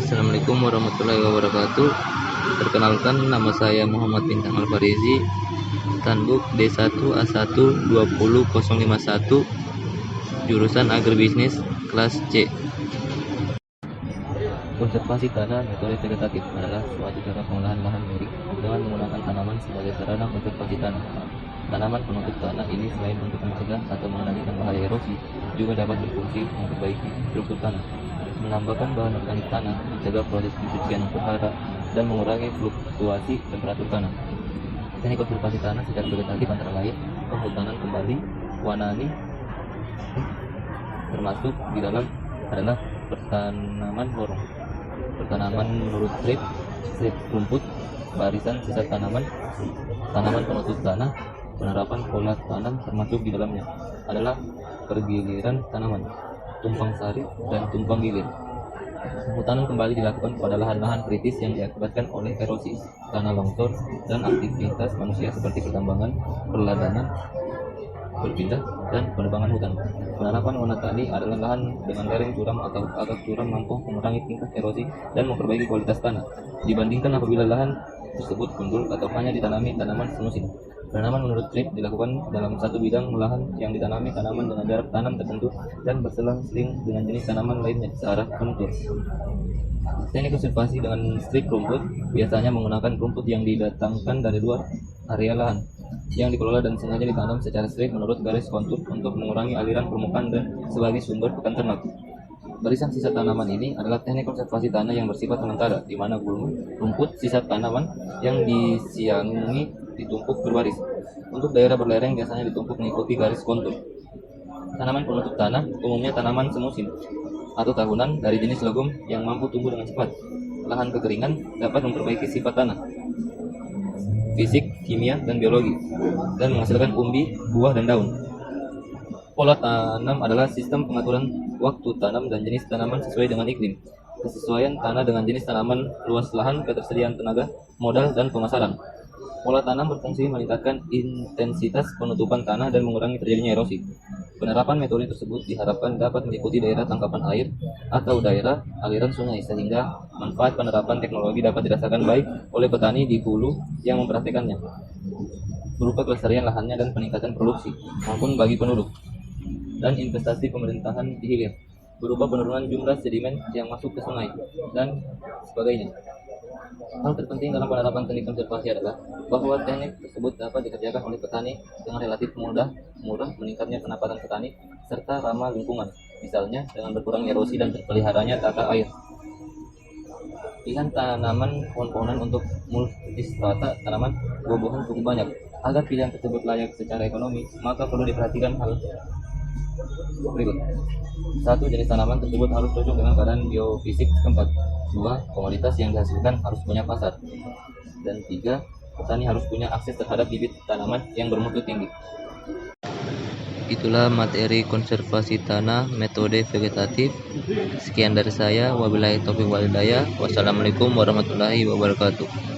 Assalamualaikum warahmatullahi wabarakatuh. Perkenalkan, nama saya Muhammad Bintang Alfarizi, Tanbuk D1A1 20051, jurusan Agribisnis kelas C. Konservasi tanah metode vegetatif adalah suatu cara pengolahan lahan milik dengan menggunakan tanaman sebagai sarana konservasi tanah. Tanaman penutup tanah ini selain untuk mencegah atau mengendalikan bahaya erosi, juga dapat berfungsi memperbaiki struktur tanah, menambahkan bahan organik tanah, mencegah proses pencucian hara, dan mengurangi fluktuasi temperatur tanah. Teknik konservasi tanah secara vegetatif antara lain penghutanan kembali, wanani, termasuk di dalam adalah pertanaman lorong, pertanaman menurut strip rumput, barisan sisa tanaman, tanaman penutup tanah. Penerapan pola tanam termasuk di dalamnya adalah pergiliran tanaman, tumpang sari, dan tumpang gilir. Penghutanan kembali dilakukan pada lahan-lahan kritis yang diakibatkan oleh erosi, tanah longsor, dan aktivitas manusia seperti pertambangan, perladanan, berpindah, dan penebangan hutan. Penerapan Wanatani adalah lahan dengan lereng curam atau agak curam mampu mengurangi tingkat erosi dan memperbaiki kualitas tanah, dibandingkan apabila lahan tersebut gundul atau hanya ditanami tanaman semusim. Penanaman menurut strip dilakukan dalam satu bidang lahan yang ditanami tanaman dengan jarak tanam tertentu dan berselang-seling dengan jenis tanaman lainnya searah kontur. Teknik konservasi dengan strip rumput biasanya menggunakan rumput yang didatangkan dari luar area lahan yang dikelola dan sengaja ditanam secara strip menurut garis kontur untuk mengurangi aliran permukaan dan sebagai sumber pakan ternak. Barisan sisa tanaman ini adalah teknik konservasi tanah yang bersifat sementara, di mana rumput sisa tanaman yang disiangi ditumpuk berbaris. Untuk daerah berlereng biasanya ditumpuk mengikuti garis kontur. Tanaman penutup tanah umumnya tanaman semusim atau tahunan dari jenis legum yang mampu tumbuh dengan cepat. Lahan kekeringan dapat memperbaiki sifat tanah, fisik, kimia, dan biologi, dan menghasilkan umbi, buah, dan daun. Pola tanam adalah sistem pengaturan waktu tanam dan jenis tanaman sesuai dengan iklim, kesesuaian tanah dengan jenis tanaman, luas lahan, ketersediaan tenaga, modal, dan pemasaran. Pola tanam berfungsi meningkatkan intensitas penutupan tanah dan mengurangi terjadinya erosi. Penerapan metode tersebut diharapkan dapat meliputi daerah tangkapan air atau daerah aliran sungai, sehingga manfaat penerapan teknologi dapat dirasakan baik oleh petani di hulu yang mempraktekannya, berupa kelestarian lahannya dan peningkatan produksi, maupun bagi penduduk, dan investasi pemerintahan di hilir, berupa penurunan jumlah sedimen yang masuk ke sungai, dan sebagainya. Hal terpenting dalam penerapan teknik konservasi adalah bahwa teknik tersebut dapat dikerjakan oleh petani dengan relatif murah, meningkatnya pendapatan petani, serta ramah lingkungan, misalnya dengan berkurang erosi dan terpeliharanya tata air. Pilihan tanaman pohon-pohonan untuk multistrata tanaman buah-buahan cukup banyak. Agar pilihan tersebut layak secara ekonomi, maka perlu diperhatikan hal berikut. 1. Jenis tanaman tersebut harus cocok dengan keadaan biofisik setempat. 2. Komoditas yang dihasilkan harus punya pasar. Dan 3. Petani harus punya akses terhadap bibit tanaman yang bermutu tinggi. Itulah materi konservasi tanah metode vegetatif. Sekian dari saya. Wabillahi taufiq wal hidayah. Wassalamualaikum warahmatullahi wabarakatuh.